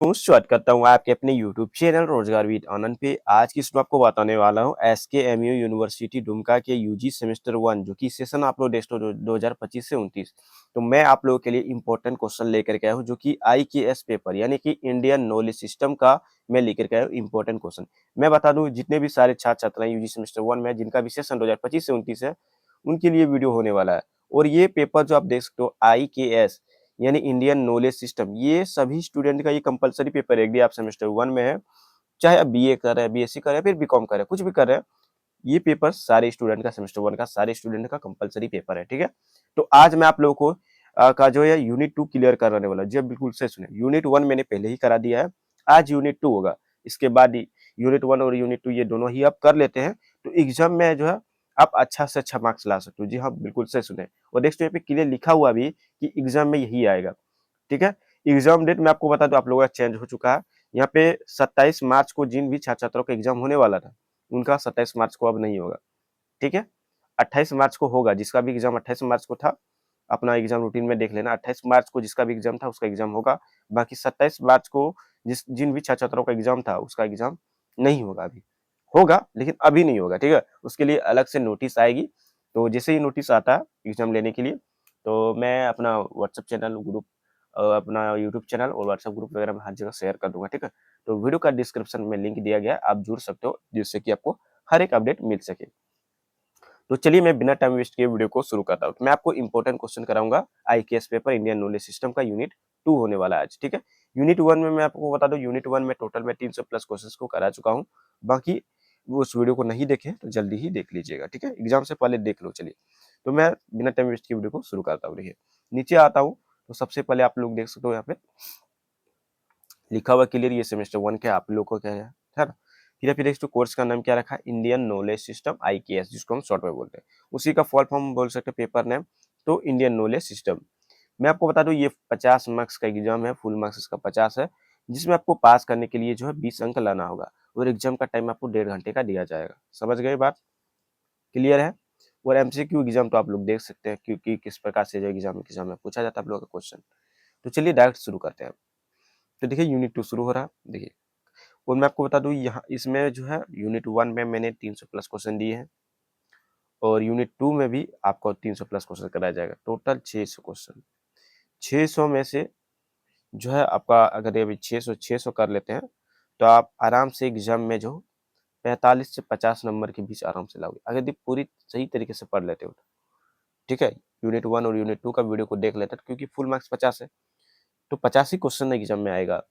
स्वागत करता हूँ आपके अपने YouTube चैनल रोजगार विद आनंद पे। आज की इसमें आपको बताने वाला हूँ SKMU यूनिवर्सिटी दुमका के यूजी सेमेस्टर 1 जो कि सेशन आप लोग डेस्ट 2025 से 29। तो मैं आप लोगों के लिए इंपॉर्टेंट क्वेश्चन लेकर के आया हूँ जो कि IKS पेपर यानी कि इंडियन नॉलेज सिस्टम का मैं लेकर के आया हूँ इंपॉर्टेंट क्वेश्चन। मैं बता दूं जितने भी सारे छात्र छात्राएं यूजी सेमेस्टर 1 में जिनका भी सेशन 2025 से 29 है उनके लिए वीडियो होने वाला है। और ये पेपर जो आप देख सकते हो IKS यानी इंडियन नॉलेज सिस्टम, ये सभी स्टूडेंट का ये कंपलसरी पेपर है। यदि आप सेमेस्टर 1 में है, चाहे आप बीए कर रहे हैं, बीएससी कर रहे हैं, फिर बीकॉम कर रहे हैं, कुछ भी कर रहे हैं, ये पेपर सारे स्टूडेंट का सेमेस्टर 1 का सारे स्टूडेंट का कंपलसरी पेपर है। ठीक है, तो आज मैं आप लोगों को का जो है यूनिट 2 क्लियर कराने वाला। जी बिल्कुल से सुने, यूनिट 1 मैंने पहले ही करा दिया है, आज यूनिट 2 होगा। इसके बाद यूनिट 1 और यूनिट 2 ये दोनों ही आप कर लेते हैं तो एग्जाम में जो है आप अच्छा से अच्छा मार्क्स ला सकते हो। जी हाँ, बिल्कुल से सुने। और नेक्स्ट यहाँ पे क्लियर लिखा हुआ भी कि एग्जाम में यही आएगा। ठीक है, एग्जाम डेट मैं आपको बता दूं आप लोगों का चेंज हो चुका है। यहाँ पे 27 मार्च को जिन भी छात्र छात्राओं का एग्जाम होने वाला था उनका 27 मार्च को अब नहीं होगा। ठीक है, 28 मार्च को होगा। जिसका भी एग्जाम 28 मार्च को था अपना एग्जाम रूटीन में देख लेना। 28 मार्च को जिसका भी एग्जाम था उसका एग्जाम होगा। बाकी 27 मार्च को जिन भी छात्र छात्राओं का एग्जाम था उसका एग्जाम नहीं होगा। अभी होगा लेकिन अभी नहीं होगा। ठीक है, उसके लिए अलग से नोटिस आएगी। तो जैसे ही नोटिस आता है एग्जाम लेने के लिए तो मैं अपना व्हाट्सएप चैनल ग्रुप अपना यूट्यूब चैनल और व्हाट्सएप ग्रुप वगैरह में हर जगह शेयर कर दूंगा। ठीक है, तो वीडियो का डिस्क्रिप्शन में लिंक दिया गया है, आप जुड़ सकते हो जिससे कि आपको हर एक अपडेट मिल सके। तो चलिए मैं बिना टाइम वेस्ट किए वीडियो को शुरू करता हूँ। मैं आपको इंपॉर्टेंट क्वेश्चन कराऊंगा IKS paper Indian knowledge system का यूनिट 2 होने वाला है आज। ठीक है, यूनिट 1 में मैं आपको बता दूं, यूनिट 1 में टोटल मैं 300 प्लस क्वेश्चंस को करा चुका हूँ। बाकी वो उस वीडियो को नहीं देखे तो जल्दी ही देख लीजिएगा। ठीक है, एग्जाम से पहले देख लो। चलिए, तो मैं बिना टाइम वेस्ट किए वीडियो को शुरू करता हूँ। देखिए नीचे आता हूँ तो सबसे पहले आप लोग देख सकते हो यहाँ पे लिखा हुआ क्लियर, ये सेमेस्टर 1 के आप लोग को क्या है ना। फिर नेक्स्ट कोर्स का नाम क्या रखा, इंडियन नॉलेज सिस्टम IKS, जिसको हम शॉर्ट में बोलते हैं। उसी का फुल फॉर्म बोल सकते हैं पेपर नेम, तो इंडियन नॉलेज सिस्टम। मैं आपको बता दूं ये 50 मार्क्स का एग्जाम है, फुल मार्क्स इसका 50 है, जिसमें आपको पास करने के लिए जो है 20 अंक लाना होगा। और एग्जाम का टाइम आपको 1.5 घंटे का दिया जाएगा। समझ गए बात, क्लियर है। और MCQ एग्जाम तो आप लोग देख सकते हैं क्योंकि किस प्रकार से जो एग्जाम में पूछा जाता है आप लोगों का क्वेश्चन। तो चलिए डायरेक्ट शुरू करते हैं। तो देखिए यूनिट 2 शुरू हो रहा है। देखिए, और मैं आपको बता दूं यहाँ इसमें जो है यूनिट 1 में मैंने 300 प्लस क्वेश्चन दिए हैं और यूनिट 2 में भी आपको 300 प्लस क्वेश्चन कराया जाएगा। Total 600 question. 600 में से जो है आपका अगर ये अभी 600 कर लेते हैं तो आप आराम से एग्जाम में जो 45 से 50 नंबर के बीच आराम से लाओगे अगर यदि पूरी सही तरीके से पढ़ लेते हो तो। ठीक है, यूनिट 1 और यूनिट 2 का वीडियो को देख लेते हैं क्योंकि फुल मार्क्स 50 है तो 50 ही क्वेश्चन एग्जाम में आएगा,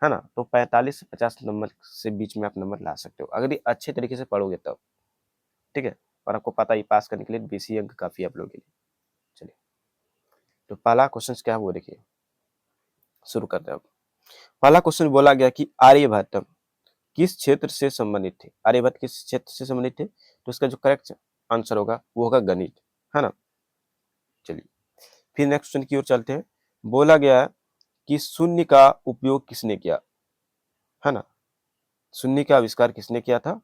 है ना। तो 45 से 50 नंबर से बीच में आप नंबर ला सकते हो अगर ये अच्छे तरीके से पढ़ोगे तब। ठीक है, और आपको पता ही पास करने के लिए 20 अंक काफी है आप लोगों के लिए। चलिए, तो पहला क्वेश्चन क्या है वो देखिए, शुरू करते हैं। पहला क्वेश्चन बोला गया कि आर्यभट्ट किस क्षेत्र से संबंधित थे। आर्यभट्ट किस क्षेत्र से संबंधित थे, तो इसका जो करेक्ट आंसर होगा वो होगा गणित, है ना। चलिए, फिर नेक्स्ट क्वेश्चन की ओर चलते हैं। बोला गया कि शून्य का उपयोग किसने किया, है ना। शून्य का आविष्कार किसने किया था,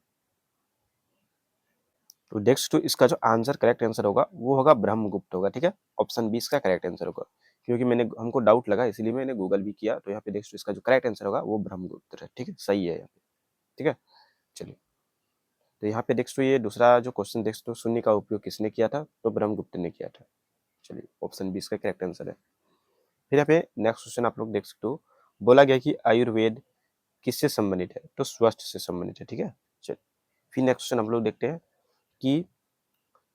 तो नेक्स्ट तो इसका जो आंसर करेक्ट आंसर होगा वो होगा ब्रह्मगुप्त होगा। ठीक है, ऑप्शन 20 का करेक्ट आंसर होगा क्योंकि मैंने हमको डाउट लगा इसलिए मैंने गूगल भी किया। तो यहाँ पे नेक्स्ट इसका जो करेक्ट आंसर होगा वो ब्रह्मगुप्त है। ठीक है, सही है यहाँ पे। ठीक है, चलिए, तो यहाँ पे नेक्स्ट ये दूसरा जो क्वेश्चन नेक्स्ट तो शून्य का उपयोग किसने किया था, तो ब्रह्मगुप्त ने किया था। चलिए, ऑप्शन 20 का करेक्ट आंसर है। फिर यहाँ पे नेक्स्ट क्वेश्चन आप लोग देख सकते हो। बोला गया कि आयुर्वेद किससे संबंधित है, तो स्वास्थ्य से संबंधित है। ठीक है, चलिए, फिर नेक्स्ट क्वेश्चन हम लोग देखते हैं कि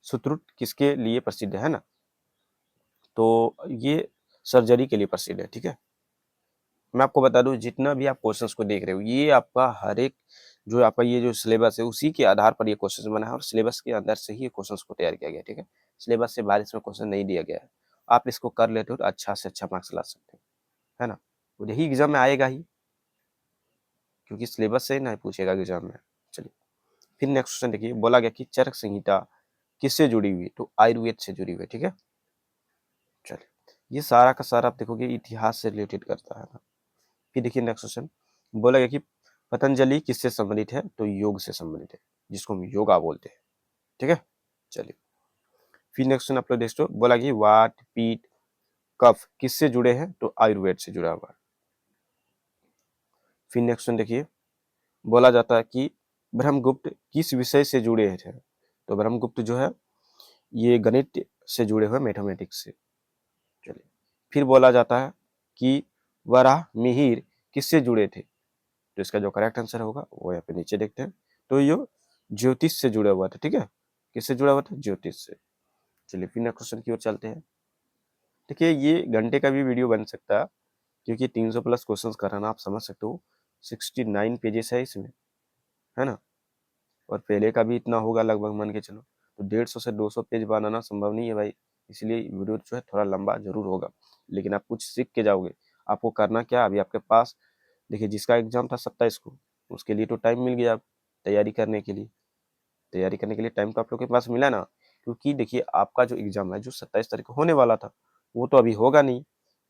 सुश्रुत किसके लिए प्रसिद्ध है ना, तो ये सर्जरी के लिए प्रसिद्ध है। ठीक है, मैं आपको बता दूं जितना भी आप क्वेश्चंस को देख रहे हो ये आपका हर एक जो आपका ये जो सिलेबस है उसी के आधार पर ये क्वेश्चन बना है और सिलेबस के अंदर से ही ये क्वेश्चंस को तैयार किया गया। ठीक है, सिलेबस से बाहर इसमें क्वेश्चन नहीं दिया गया है। आप इसको कर लेते हो तो अच्छा से अच्छा मार्क्स ला सकते हो, है ना। और यही एग्जाम में आएगा ही क्योंकि सिलेबस से ही ना पूछेगा एग्जाम में। चलिए, फिर नेक्स्ट क्वेश्चन देखिए। बोला गया कि चरक संहिता किससे जुड़ी हुई, तो आयुर्वेद से जुड़ी हुई है। ठीक है, चलिए, ये सारा का सारा आप देखोगे इतिहास से रिलेटेड करता है ना। फिर देखिए नेक्स्ट क्वेश्चन। बोला गया कि पतंजलि किससे संबंधित है, तो योग से संबंधित है जिसको हम योगा बोलते हैं। ठीक है, चलिए, फिर नेक्स्ट क्वेश्चन आप लोग देखो। बोला कि वात पीत कफ किससे जुड़े हैं, तो आयुर्वेद से जुड़ा हुआ है। फिर नेक्स्ट क्वेश्चन देखिए, बोला जाता है कि ब्रह्मगुप्त किस विषय से जुड़े थे? तो ब्रह्मगुप्त जो है ये गणित से जुड़े हुए, मैथमेटिक्स से। चलिए, फिर बोला जाता है कि वराह मिहिर किससे जुड़े थे? तो इसका जो करेक्ट आंसर होगा वो यहाँ पे नीचे देखते हैं। तो ये ज्योतिष से जुड़ा हुआ था, ठीक है। किससे जुड़ा हुआ था? ज्योतिष से। चलिए फिर नेक्स्ट क्वेश्चन की ओर चलते हैं। देखिए ये घंटे का भी वीडियो बन सकता है, क्योंकि 300 प्लस क्वेश्चंस कराना, आप समझ सकते हो 69 पेजेस है इसमें, है ना। और पहले का भी इतना होगा लगभग, मान के चलो। तो 150 से 200 पेज बनाना संभव नहीं है भाई, इसलिए वीडियो जो है थोड़ा लंबा जरूर होगा, लेकिन आप कुछ सीख के जाओगे। आपको करना क्या, अभी आपके पास देखिए जिसका एग्जाम था 27 को, उसके लिए तो टाइम मिल गया तैयारी करने के लिए। तैयारी करने के लिए टाइम तो आप लोग के पास मिला ना, क्योंकि देखिए आपका जो एग्जाम है जो 27 तारीख को होने वाला था, वो तो अभी होगा नहीं।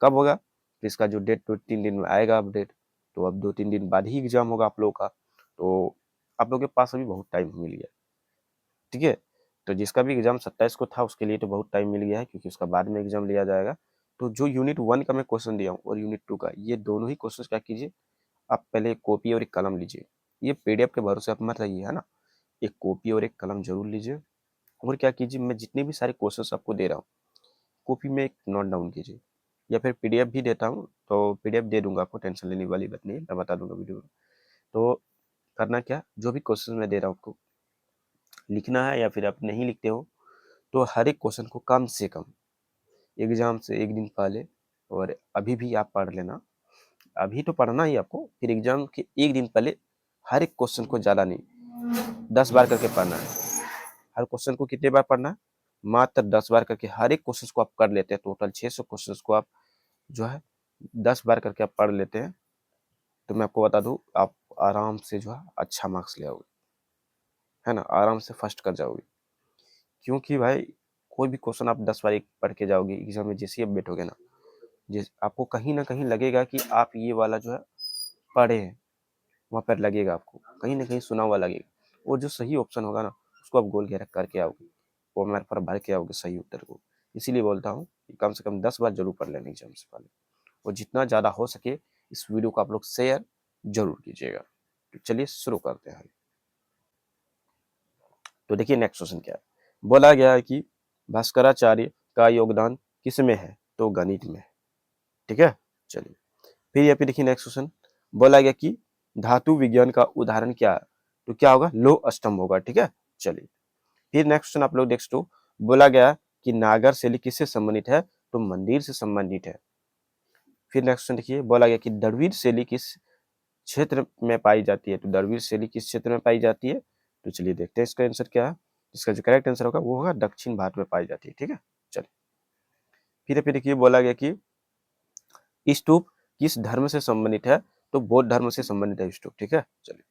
कब होगा? तो इसका जो डेट 2-3 दिन में आएगा अपडेट, तो अब 2-3 दिन बाद ही एग्जाम होगा आप लोगों का। तो आप लोग के पास अभी बहुत टाइम मिल गया, ठीक है। तो जिसका भी एग्जाम 27 को था उसके लिए तो बहुत टाइम मिल गया है, क्योंकि उसका बाद में एग्जाम लिया जाएगा। तो जो यूनिट 1 का मैं क्वेश्चन दिया हूँ और यूनिट 2 का, ये दोनों ही क्वेश्चन क्या कीजिए, आप पहले एक कॉपी और एक कलम लीजिए। ये पीडीएफ के भरोसे आप मत रहिए, है ना। एक कॉपी और एक कलम जरूर लीजिए। और क्या कीजिए, मैं जितने भी सारे क्वेश्चंस आपको दे रहा हूँ, कॉपी में एक नोट डाउन कीजिए, या फिर पीडीएफ भी देता हूँ तो पीडीएफ दे दूंगा आपको, टेंशन लेने वाली बात नहीं है, मैं बता दूंगा वीडियो में। तो करना क्या, जो भी क्वेश्चन मैं दे रहा हूँ आपको लिखना है, या फिर आप नहीं लिखते हो तो हर एक क्वेश्चन को कम से कम एग्जाम से एक दिन पहले, और अभी भी आप पढ़ लेना। अभी तो पढ़ना ही आपको, फिर एग्जाम के एक दिन पहले हर एक क्वेश्चन को ज़्यादा नहीं 10 बार करके पढ़ना है। हर क्वेश्चन को कितने बार पढ़ना है? मात्र 10 बार करके। हर एक क्वेश्चन को आप कर लेते हैं, टोटल 600 क्वेश्चन को आप जो है 10 बार करके आप पढ़ लेते हैं, तो मैं आपको बता दूं आप आराम से जो है अच्छा मार्क्स ले आओगे, है ना। आराम से फर्स्ट कर जाओगे, क्योंकि भाई कोई भी क्वेश्चन आप 10 बार एक पढ़ के जाओगे एग्जाम में, जैसे ही आप बैठोगे ना, जिस आपको कहीं ना कहीं लगेगा कि आप ये वाला जो है पढ़े हैं, वहाँ पर लगेगा आपको कहीं ना कहीं सुना हुआ लगेगा। और जो सही ऑप्शन होगा ना, उसको आप गोल घेरा करके आओगे, वो हमारे पर भर के आओगे सही उत्तर को। इसीलिए बोलता हूँ कि कम से कम 10 बार जरूर पढ़ लेना एग्जाम से पहले, और जितना ज़्यादा हो सके इस वीडियो को आप लोग शेयर जरूर कीजिएगा। तो चलिए शुरू करते हैं। तो देखिए नेक्स्ट क्वेश्चन क्या है, बोला गया है कि भास्कराचार्य का योगदान किस में है? तो गणित में, ठीक है। चलिए फिर यहाँ पे देखिए नेक्स्ट क्वेश्चन, बोला गया कि धातु विज्ञान का उदाहरण क्या है? तो क्या होगा? लौह स्तंभ होगा, ठीक है। चलिए फिर नेक्स्ट क्वेश्चन आप लोग नेक्स्ट टू, बोला गया कि नागर शैली किससे संबंधित है? तो मंदिर से संबंधित है। फिर नेक्स्ट क्वेश्चन देखिए, बोला गया कि द्रविड़ शैली किस क्षेत्र में पाई जाती है? तो द्रविड़ शैली किस क्षेत्र में पाई जाती है? तो चलिए देखते हैं इसका आंसर क्या है। इसका जो करेक्ट आंसर होगा वो होगा दक्षिण भारत में पाई जाती है, ठीक है। चलिए फिर देखिए, बोला गया कि स्तूप किस धर्म से संबंधित है? तो बौद्ध धर्म से संबंधित है स्तूप, ठीक है। चलिए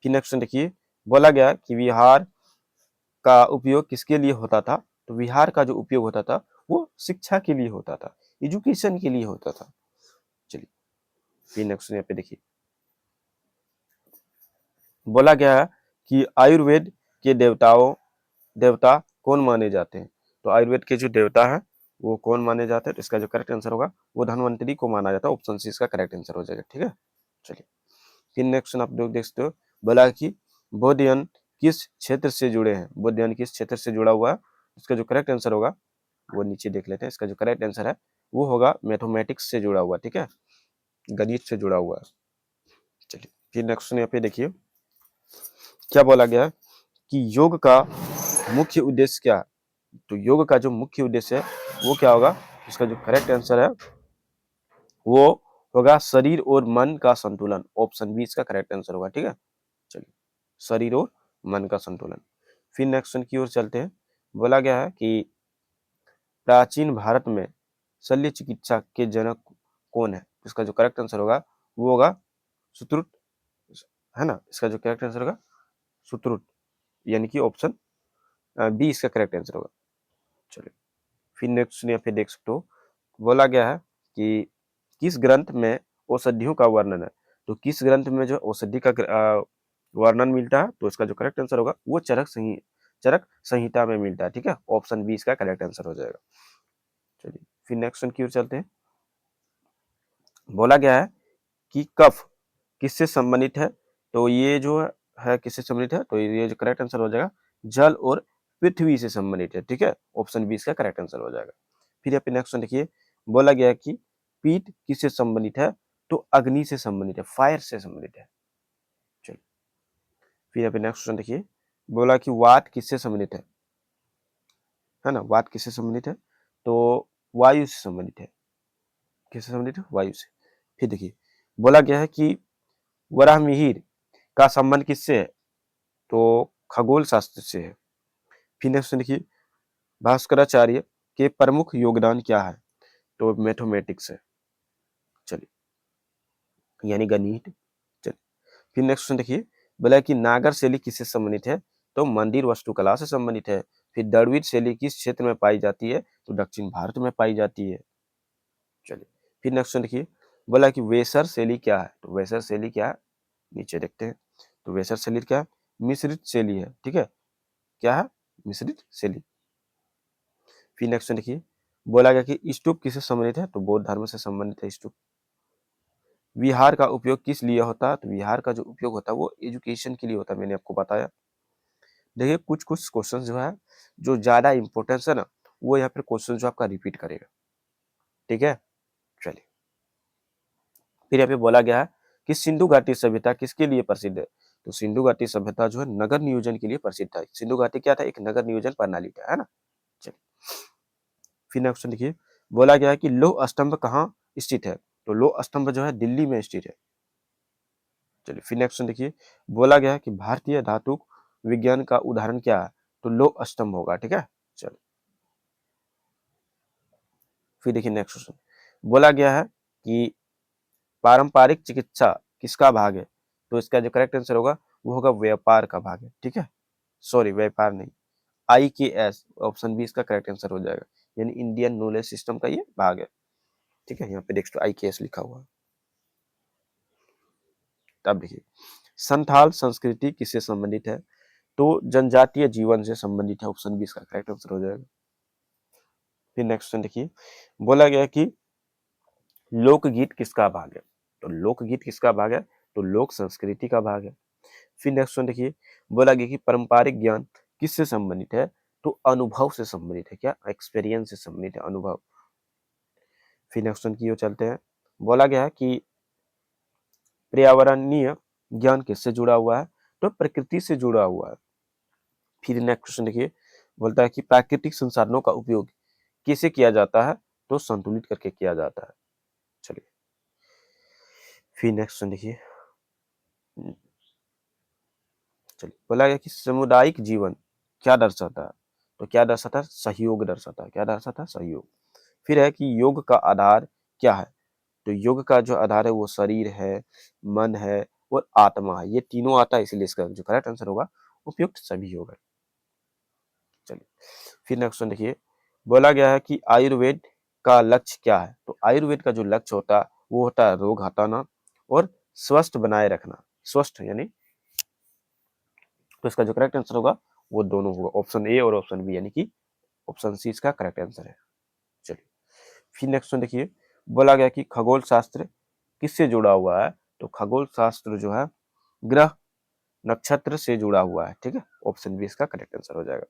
फिर नेक्स्ट देखिए, बोला गया कि विहार का उपयोग किसके लिए होता था? तो विहार का जो उपयोग होता था वो शिक्षा के लिए होता था, एजुकेशन के लिए होता था। चलिए फिर नेक्स्ट यहाँ पे देखिए, बोला गया है कि आयुर्वेद के देवता कौन माने जाते हैं? तो आयुर्वेद के जो देवता है वो कौन माने जाते हैं? तो इसका जो करेक्ट आंसर होगा वो धन्वंतरी को माना जाता है। ऑप्शन सी इसका करेक्ट आंसर हो जाएगा, ठीक है। चलिए फिर नेक्स्ट आप लोग देखते हो, बोला कि बौद्धयन किस क्षेत्र से जुड़े हैं? बौद्धयन किस क्षेत्र से जुड़ा हुआ है? इसका जो करेक्ट आंसर होगा वो नीचे देख लेते हैं। इसका जो करेक्ट आंसर है वो होगा मैथमेटिक्स से जुड़ा हुआ, ठीक है, गणित से जुड़ा हुआ है। चलिए फिर नेक्स्ट यहाँ पे देखिए, क्या बोला गया कि योग का मुख्य उद्देश्य क्या है? तो योग का जो मुख्य उद्देश्य है वो क्या होगा? इसका जो करेक्ट आंसर है वो होगा शरीर और मन का संतुलन। ऑप्शन बी इसका करेक्ट आंसर होगा, ठीक है। चलिए शरीर और मन का संतुलन। फिर नेक्स्ट की ओर चलते हैं। बोला गया है कि प्राचीन भारत में शल्य चिकित्सा के जनक कौन है? इसका जो करेक्ट आंसर होगा वो होगा सुश्रुत, है ना। इसका जो करेक्ट आंसर होगा सुश्रुत, यानी कि ऑप्शन बी इसका करेक्ट आंसर होगा। चलिए फिर नेक्स्ट यहाँ पे देख सकते हो, बोला गया है कि किस ग्रंथ में औषधियों का वर्णन है? तो किस ग्रंथ में जो औषधि का वर्णन मिलता है? तो इसका जो करेक्ट आंसर होगा वो चरक संहिता में मिलता है, ठीक है। ऑप्शन बी इसका करेक्ट आंसर हो जाएगा। चलिए फिर नेक्स्ट की ओर चलते हैं। बोला गया है कि कफ किससे संबंधित है? तो ये जो है किससे संबंधित है? तो ये जो करेक्ट आंसर हो जाएगा जल और पृथ्वी से संबंधित है, ठीक है। ऑप्शन बी इसका करेक्ट आंसर हो जाएगा। फिर यहाँ पे नेक्स्ट क्वेश्चन देखिए, बोला गया है कि पीठ किससे संबंधित है? तो अग्नि से संबंधित है, फायर से संबंधित है। चलिए, फिर यहाँ पे नेक्स्ट क्वेश्चन देखिए, बोला कि वात किससे संबंधित है ना? वात किससे संबंधित है? तो वायु से संबंधित है। किससे संबंधित है? वायु से। फिर देखिए, बोला गया है कि वराहमिहिर का संबंध किससे है? तो खगोल शास्त्र से है। फिर नेक्स्ट क्वेश्चन देखिए, भास्कराचार्य के प्रमुख योगदान क्या है? तो मैथमेटिक्स है। चलिए, यानी गणित। चलिए, फिर नेक्स्ट क्वेश्चन देखिए, बोला कि नागर शैली किससे संबंधित है? तो मंदिर वास्तुकला से संबंधित है। फिर द्रविड़ शैली किस क्षेत्र में पाई जाती है? तो दक्षिण भारत में पाई जाती है। चलिए, फिर नेक्स्ट क्वेश्चन देखिए, बोला कि वेसर शैली क्या है? तो वेसर शैली क्या है? नीचे देखते हैं। तो वेसर शैली क्या है? मिश्रित शैली है, ठीक है। क्या है? मिश्रित शैली। फिर नेक्स्ट क्वेश्चन देखिए, बोला गया कि स्तूप किससे संबंधित है? तो बौद्ध धर्म से संबंधित है स्तूप। विहार का उपयोग किस लिए होता है? तो विहार का जो उपयोग होता है वो एजुकेशन के लिए होता है, मैंने आपको बताया। देखिए, कुछ कुछ क्वेश्चन जो है जो ज्यादा इंपॉर्टेंस है ना, वो यहाँ पे क्वेश्चन जो आपका रिपीट करेगा, ठीक है। चलिए, फिर यहाँ पे बोला गया है कि सिंधु घाटी सभ्यता किसके लिए प्रसिद्ध है? तो सिंधु घाटी सभ्यता जो है नगर नियोजन के लिए प्रसिद्ध था। सिंधु घाटी क्या था? एक नगर नियोजन प्रणाली था, है ना। चलिए, फिर नेक्स्ट क्वेश्चन देखिए, बोला गया है कि लौह स्तंभ कहाँ स्थित है? तो लौह स्तंभ जो है दिल्ली में स्थित है। चलिए, फिर नेक्स्ट क्वेश्चन देखिए, बोला गया है कि भारतीय धातु विज्ञान का उदाहरण क्या है? तो लौह स्तंभ होगा, ठीक है। चलिए, फिर देखिए नेक्स्ट क्वेश्चन, बोला गया है कि पारंपरिक चिकित्सा किसका भाग है? तो इसका जो करेक्ट आंसर होगा वो होगा व्यापार का भाग है, ठीक है। सॉरी, व्यापार नहीं, IKS, ऑप्शन बी इसका करेक्ट आंसर हो जाएगा। यानी इंडियन नॉलेज सिस्टम का ये भाग है, ठीक है। यहाँ पे नेक्स्ट IKS लिखा हुआ है। तब देखिए, संथाल संस्कृति किससे संबंधित है? तो जनजातीय जीवन से संबंधित है। ऑप्शन बी इसका करेक्ट आंसर हो जाएगा। फिर नेक्स्ट क्वेश्चन देखिए, बोला गया कि लोकगीत किसका भाग है? तो लोकगीत किसका भाग है? तो लोक संस्कृति का भाग है। फिर नेक्स्ट क्वेश्चन देखिए, बोला गया कि पारंपरिक ज्ञान किससे संबंधित है? तो अनुभव से संबंधित है। क्या? एक्सपीरियंस से संबंधित है, अनुभव। फिर नेक्स्ट क्वेश्चन की ओर चलते हैं। बोला गया है कि पर्यावरणीय ज्ञान किससे जुड़ा हुआ है? तो प्रकृति से जुड़ा हुआ है। फिर नेक्स्ट क्वेश्चन देखिए, बोलता है कि प्राकृतिक संसाधनों का उपयोग कैसे किया जाता है? तो संतुलित करके किया जाता है। चलिए, फिर नेक्स्ट क्वेश्चन देखिए, चलिए, बोला गया कि सामुदायिक जीवन क्या दर्शाता है? तो क्या दर्शाता है? सहयोग दर्शाता है। क्या दर्शाता है? सहयोग। फिर है कि योग का आधार क्या है? तो योग का जो आधार है वो शरीर है, मन है और आत्मा है। ये तीनों आता है, इसलिए इसका जो करेक्ट आंसर होगा उपयुक्त सभी होगा। चलिए, फिर नेक्स्ट क्वेश्चन देखिए, बोला गया है कि आयुर्वेद का लक्ष्य क्या है? तो आयुर्वेद का जो लक्ष्य होता है वो होता है रोग हटाना और स्वस्थ बनाए रखना। स्वस्थ यानी, तो इसका जो करेक्ट आंसर होगा वो दोनों होगा, ऑप्शन ए और ऑप्शन बी, यानी कि ऑप्शन सी इसका करेक्ट आंसर है। चलिए, फिर नेक्स्ट क्वेश्चन देखिए, बोला गया कि खगोल शास्त्र किससे जुड़ा हुआ है? तो खगोल शास्त्र जो है ग्रह नक्षत्र से जुड़ा हुआ है, ठीक है। ऑप्शन बी इसका करेक्ट आंसर हो जाएगा।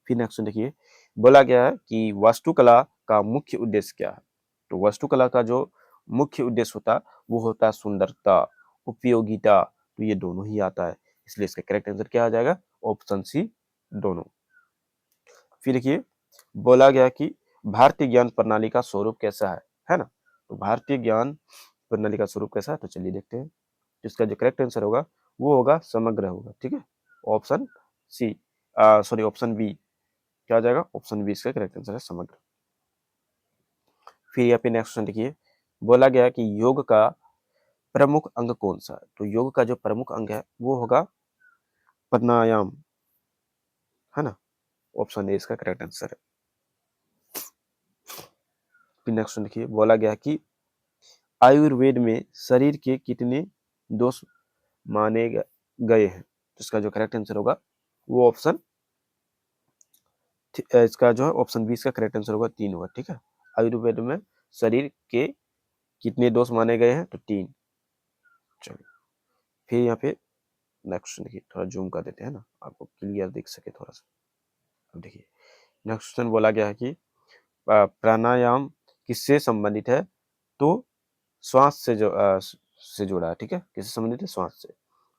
फिर नेक्स्ट क्वेश्चन देखिए, बोला गया है कि वास्तुकला का मुख्य उद्देश्य क्या है? तो वास्तुकला का जो मुख्य उद्देश्य होता है वो होता है सुंदरता, उपयोगिता। तो ये दोनों ही आता है, इसलिए इसका करेक्ट आंसर क्या आ जाएगा? ऑप्शन सी, दोनों। फिर देखिए, बोला गया कि भारतीय ज्ञान प्रणाली का स्वरूप कैसा है ना। तो भारतीय ज्ञान प्रणाली का स्वरूप कैसा है? तो चलिए देखते हैं। इसका जो करेक्ट आंसर होगा वो होगा समग्र होगा, ठीक है। Option C, sorry, option B. क्या आ जाएगा? ऑप्शन बी इसका करेक्ट आंसर है, समग्र। फिर यहाँ पे नेक्स्ट क्वेश्चन देखिए, बोला गया है कि योग का प्रमुख अंग कौन सा है? तो योग का जो प्रमुख अंग है वो होगा प्राणायाम, है ना। ऑप्शन ए इसका करेक्ट आंसर है। फिर नेक्स्ट क्वेश्चन देखिए, बोला गया है कि आयुर्वेद में शरीर के कितने दोष माने गए हैं? तो इसका जो करेक्ट आंसर होगा वो ऑप्शन, इसका जो है ऑप्शन बी इसका करेक्ट आंसर होगा, 3 होगा, ठीक है। आयुर्वेद में शरीर के कितने दोष माने गए हैं? तो 3। चलिए फिर यहाँ पे नेक्स्ट देखिए, थोड़ा जूम कर देते हैं ना, आपको क्लियर दिख सके थोड़ा सा। अब देखिए नेक्स्ट क्वेश्चन बोला गया है कि प्राणायाम किससे संबंधित है? तो श्वास से से जुड़ा है, ठीक है, किससे संबंधित है? श्वास से।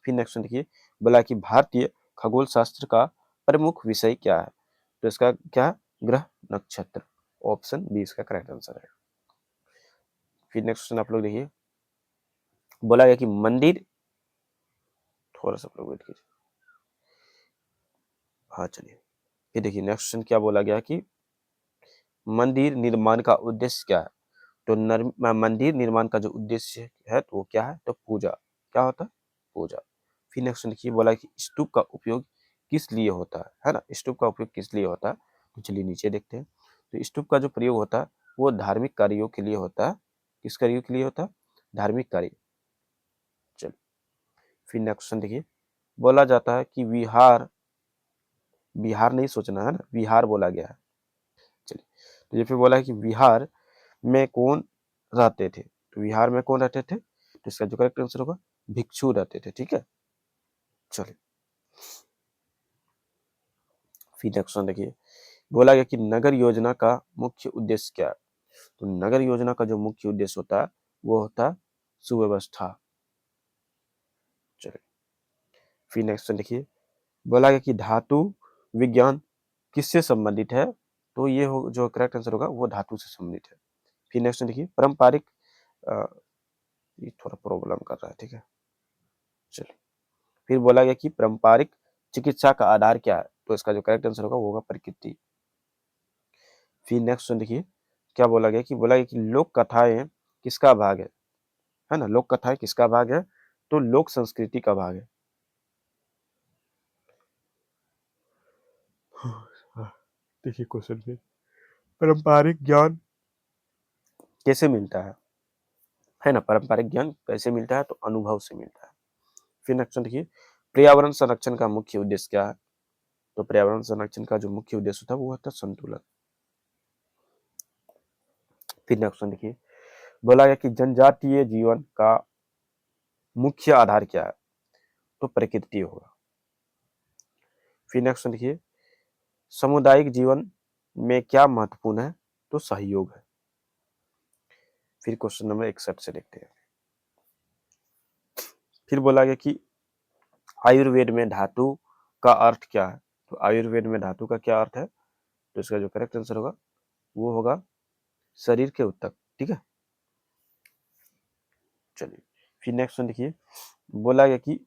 फिर नेक्स्ट देखिए, बोला कि भारतीय खगोल शास्त्र का प्रमुख विषय क्या है? तो इसका क्या है? ग्रह नक्षत्र। ऑप्शन बी इसका करेक्ट आंसर है। फिर नेक्स्ट क्वेश्चन आप लोग देखिए, बोला गया कि मंदिर, थोड़ा सा आप लोग वेट कीजिए, हाँ चलिए। फिर देखिए नेक्स्ट क्वेश्चन क्या बोला गया कि मंदिर निर्माण का उद्देश्य क्या है? तो मंदिर निर्माण का जो उद्देश्य है तो वो क्या है? तो पूजा। क्या होता है? पूजा। फिर नेक्स्ट देखिए, बोला कि स्तूप का उपयोग किस लिए होता है ना? स्तूप का उपयोग किस लिए होता है? तो चलिए नीचे देखते हैं। तो स्तूप का जो प्रयोग होता है वो धार्मिक कार्यों के लिए होता है। किस कार्यों के लिए होता है? धार्मिक कार्य। चलिए फिर नेक्स्ट क्वेश्चन देखिए, बोला जाता है कि विहार, बिहार नहीं सोचना है ना, विहार बोला गया है। चलिए तो ये फिर बोला है कि विहार में कौन रहते थे? तो विहार में कौन रहते थे? तो इसका जो करेक्ट आंसर होगा भिक्षु रहते थे, ठीक है। चलिए फिर नेक्स्ट क्वेश्चन देखिए, बोला गया कि नगर योजना का मुख्य उद्देश्य क्या है? तो नगर योजना का जो मुख्य उद्देश्य होता है वो होता है सुव्यवस्था। चलिए फिर नेक्स्ट क्वेश्चन देखिए, बोला गया कि धातु विज्ञान किससे संबंधित है? तो ये हो जो करेक्ट आंसर होगा वो धातु से संबंधित है। फिर नेक्स्ट देखिए, पारंपरिक अ, ये थोड़ा प्रॉब्लम कर रहा है, ठीक है। चलिए फिर बोला गया कि पारंपरिक चिकित्सा का आधार क्या है? तो इसका जो करेक्ट आंसर होगा वो होगा प्रकृति। फिर नेक्स्ट क्वेश्चन देखिए, क्या बोला गया कि बोला गया कि लोक कथाएं किसका भाग है ना? लोक कथाएं किसका भाग है? तो लोक संस्कृति का भाग है। देखिए क्वेश्चन पे, पारंपरिक ज्ञान कैसे मिलता है ना? पारंपरिक ज्ञान कैसे मिलता है? तो अनुभव से मिलता है। फिर नेक्स्ट देखिए, पर्यावरण संरक्षण का मुख्य उद्देश्य क्या है? तो पर्यावरण संरक्षण का जो मुख्य उद्देश्य होता है वो होता है संतुलन। फिर नेक्स्ट देखिए, बोला गया कि जनजातीय जीवन का मुख्य आधार क्या है? तो प्रकृति होगा। फिर नेक्स्ट देखिए, सामुदायिक जीवन में क्या महत्वपूर्ण है? तो सहयोग है। फिर क्वेश्चन नंबर 61 से देखते हैं। फिर बोला गया कि आयुर्वेद में धातु का अर्थ क्या है? तो आयुर्वेद में धातु का क्या अर्थ है? तो इसका जो करेक्ट आंसर होगा वो होगा शरीर के ऊतक, ठीक है। चलिए फिर नेक्स्ट देखिए, बोला गया कि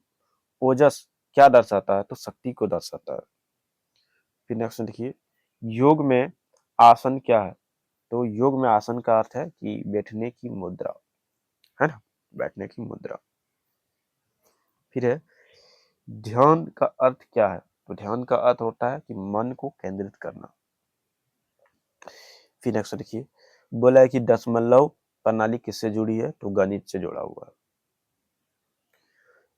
ओजस क्या दर्शाता है? तो शक्ति को दर्शाता है। फिर नेक्स्ट देखिए, योग में आसन क्या है? तो योग में आसन का अर्थ है कि बैठने की मुद्रा, है ना? बैठने की मुद्रा। फिर है ध्यान का अर्थ क्या है? तो ध्यान का अर्थ होता है कि मन को केंद्रित करना। फिर नेक्स्ट देखिए, बोला है कि दशमलव प्रणाली किससे जुड़ी है? तो गणित से जुड़ा हुआ है।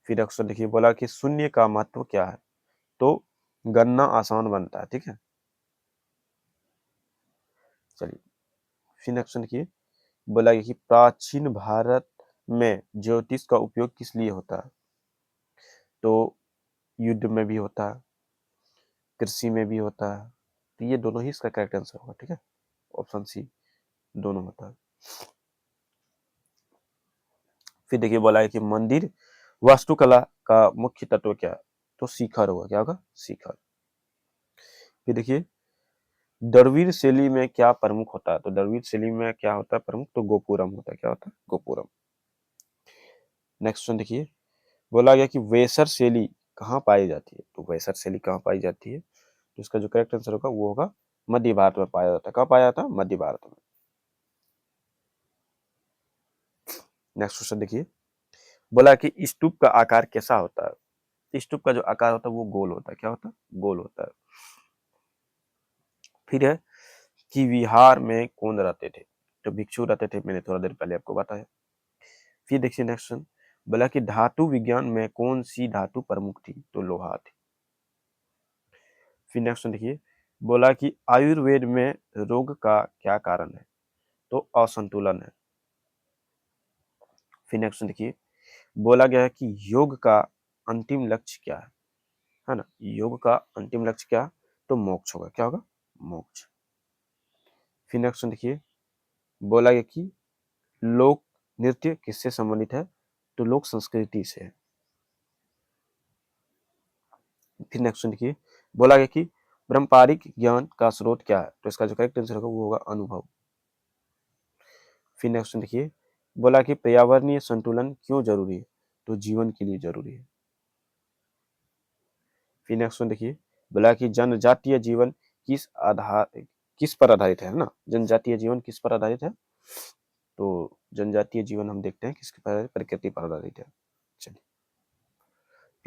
फिर नेक्स्ट देखिए, बोला कि शून्य का महत्व क्या है? तो गणना आसान बनता है, ठीक है। चलिए फिर नेक्स्ट देखिए, बोला गया कि प्राचीन भारत में ज्योतिष का उपयोग किस लिए होता है? तो युद्ध में भी होता है, कृषि में भी होता है। तो ये दोनों ही इसका करेक्ट आंसर होगा, ठीक है। ऑप्शन सी दोनों होता है। फिर देखिए, बोला है कि मंदिर वास्तुकला का मुख्य तत्व क्या है? तो शिखर होगा। क्या होगा? शिखर। फिर देखिए, द्रविड़ शैली में क्या प्रमुख होता है? तो द्रविड़ शैली में क्या होता है प्रमुख? तो गोपुरम होता है। क्या होता है? गोपुरम। नेक्स्ट क्वेश्चन देखिए, बोला गया कि वेसर शैली कहाँ पाई जाती है? तो वेसर शैली कहाँ पाई जाती है? तो इसका जो करेक्ट आंसर होगा वो होगा मध्य भारत में पाया जाता है। कहाँ पाया जाता है? मध्य भारत में। नेक्स्ट क्वेश्चन देखिए, बोला कि स्तूप का आकार कैसा होता है? स्तूप का जो आकार होता है वो गोल होता है। क्या होता है? गोल होता है। फिर है कि विहार में कौन रहते थे? तो भिक्षु रहते थे, मैंने थोड़ा देर पहले आपको बताया। फिर देखिए नेक्स्ट क्वेश्चन, बोला कि धातु विज्ञान में कौन सी धातु प्रमुख थी? तो लोहा थी। फिर नेक्स्ट देखिए, बोला कि आयुर्वेद में रोग का क्या कारण है? तो असंतुलन है। फिर नेक्स्ट देखिए, बोला गया है कि योग का अंतिम लक्ष्य क्या है ना? योग का अंतिम लक्ष्य क्या? तो मोक्ष होगा। क्या होगा? मोक्ष। फिर नेक्स्ट देखिए, बोला गया कि लोक नृत्य किससे संबंधित है? तो लोक संस्कृति से है। फिर नेक्स्ट देखिए, बोला गया कि पारंपरिक ज्ञान का स्रोत क्या है? तो इसका जो करेक्ट आंसर होगा वो होगा अनुभव। फिर नेक्स्ट देखिए, बोला कि पर्यावरणीय संतुलन क्यों जरूरी है? तो जीवन के लिए जरूरी है। फिर नेक्स्ट देखिए, बोला कि जनजातीय जीवन किस पर आधारित है ना? जनजातीय जीवन किस पर आधारित है? तो जनजातीय जीवन हम देखते हैं किसके पर आधारित? प्रकृति पर आधारित है। चलिए,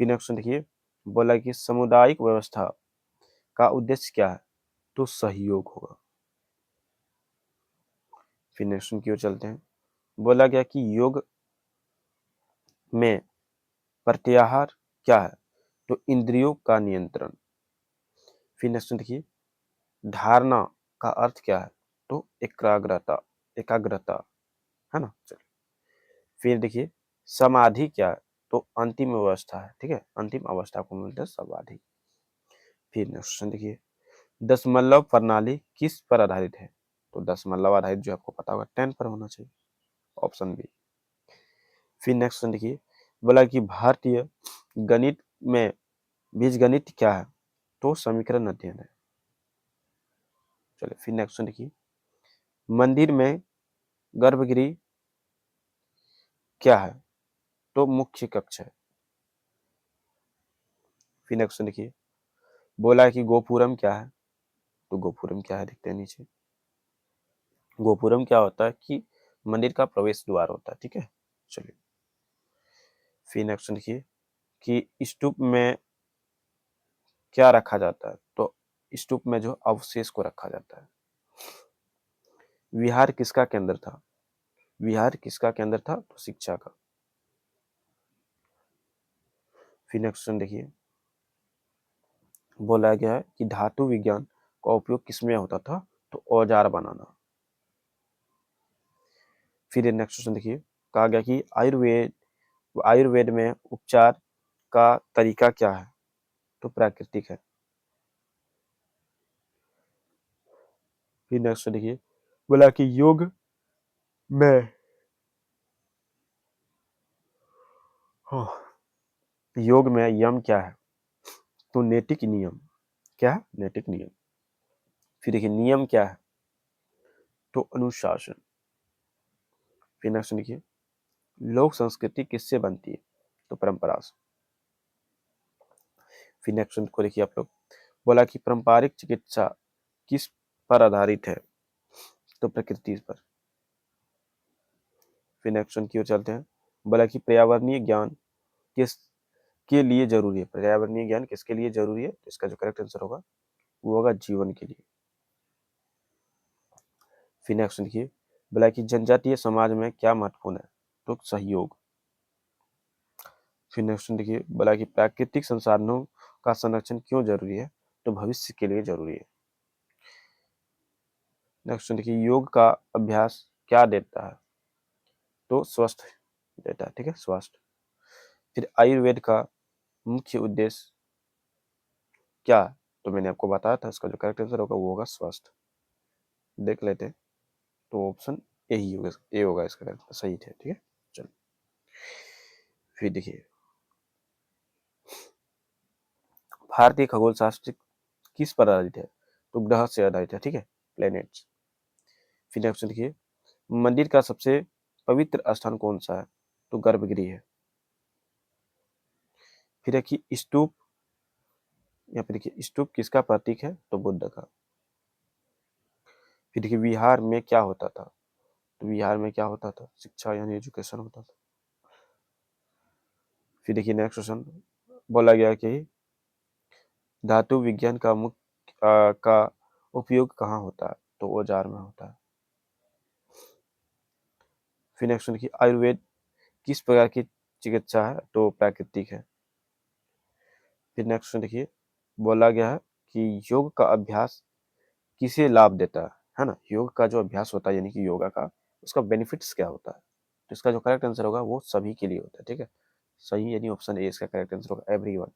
फिर नेक्स्ट देखिए, बोला कि सामुदायिक व्यवस्था का उद्देश्य क्या है? तो सहयोग होगा। फिर नेक्स्ट की ओर चलते हैं। बोला गया कि योग में प्रत्याहार क्या है? तो इंद्रियों का नियंत्रण। फिर नेक्स्ट देखिए, धारणा का अर्थ क्या है? तो एकाग्रता। एकाग्रता है ना? चलिए, फिर देखिए, समाधि क्या है? तो अंतिम अवस्था है। ठीक है, अंतिम अवस्था को मिलता है समाधि। फिर नेक्स्ट देखिए, दशमलव प्रणाली किस पर आधारित है? तो दशमलव आधारित जो आपको पता होगा 10 पर होना चाहिए। Option B. फिर नेक्स्ट देखिए, बोला कि भारतीय गणित में बीजगणित क्या है? तो समीकरण अध्ययन है। चलिए, फिर नेक्स्ट देखिए, मंदिर में गर्भगृह क्या है? तो मुख्य कक्ष है। फिर नेक्स्ट देखिए, बोला है कि गोपुरम क्या है? तो गोपुरम क्या है देखते हैं नीचे। गोपुरम क्या होता है कि मंदिर का प्रवेश द्वार होता है। ठीक है, चलिए, फिर नेक्स्ट देखिए कि स्तूप में क्या रखा जाता है? तो स्तूप में जो अवशेष को रखा जाता है। विहार किसका केंद्र था? विहार किसका केंद्र था? तो शिक्षा का। फिर नेक्स्ट देखिए, बोला गया है कि धातु विज्ञान का उपयोग किसमें होता था? तो औजार बनाना। फिर नेक्स्ट क्वेश्चन देखिए, कहा गया कि आयुर्वेद में उपचार का तरीका क्या है? तो प्राकृतिक है। फिर नेक्स्ट देखिए, बोला कि में हाँ, योग में यम क्या है? तो नैतिक नियम। क्या है? नैतिक नियम। फिर देखिए, नियम क्या है? तो अनुशासन। फिर नेक्स्ट देखिए, लोक संस्कृति किससे बनती है? तो परंपरा से। फिर नेक्स्ट को देखिए आप लोग, बोला कि पारंपरिक चिकित्सा किस पर आधारित है? तो प्रकृति पर। फिर नेक्स्ट की ओर चलते हैं। बोला कि पर्यावरणीय ज्ञान किस के लिए जरूरी है? पर्यावरणीय ज्ञान किसके लिए जरूरी है? तो इसका जो करेक्ट आंसर होगा वो होगा जीवन के लिए। फिर नेक्स्ट देखिए, बोला कि जनजातीय समाज में क्या महत्वपूर्ण है? तो सहयोग। फिर नेक्स्ट देखिए, बोला कि प्राकृतिक संसाधनों का संरक्षण क्यों जरूरी है? तो भविष्य के लिए जरूरी है। नेक्स्ट देखिए, योग का अभ्यास क्या देता है? तो स्वस्थ देता है। ठीक है, स्वास्थ्य। फिर आयुर्वेद का मुख्य उद्देश्य क्या? तो मैंने आपको बताया था, इसका जो करेक्ट आंसर होगा वो होगा स्वास्थ्य। देख लेते हैं, तो ऑप्शन ए ही होगा, ए होगा इसका करेक्ट, सही थे। ठीक है, चलो, फिर देखिए, भारतीय खगोल शास्त्र किस पर आधारित है? तो ग्रह से आधारित है। ठीक है, प्लेनेट्स। फिर नेक्स्ट देखिए, मंदिर का सबसे पवित्र स्थान कौन सा है? तो गर्भगृह है। फिर देखिए, स्तूप, यहाँ पे देखिए स्तूप किसका प्रतीक है? तो बुद्ध का। फिर देखिए, विहार में क्या होता था? तो विहार में क्या होता था? शिक्षा यानी एजुकेशन होता था। फिर देखिए, नेक्स्ट क्वेश्चन बोला गया कि धातु विज्ञान का का उपयोग कहाँ होता है? तो औजार में होता है। फिर नेक्स्ट देखिए, आयुर्वेद किस प्रकार की चिकित्सा है? तो प्राकृतिक है। फिर नेक्स्ट देखिए, बोला गया है कि योग का अभ्यास किसे लाभ देता है ना? योग का जो अभ्यास होता है यानी कि योगा का, उसका बेनिफिट्स क्या होता है? तो इसका जो करेक्ट आंसर होगा वो सभी के लिए होता है, ठीक है। सही यानी ऑप्शन ए इसका करेक्ट आंसर होगा, एवरीवन,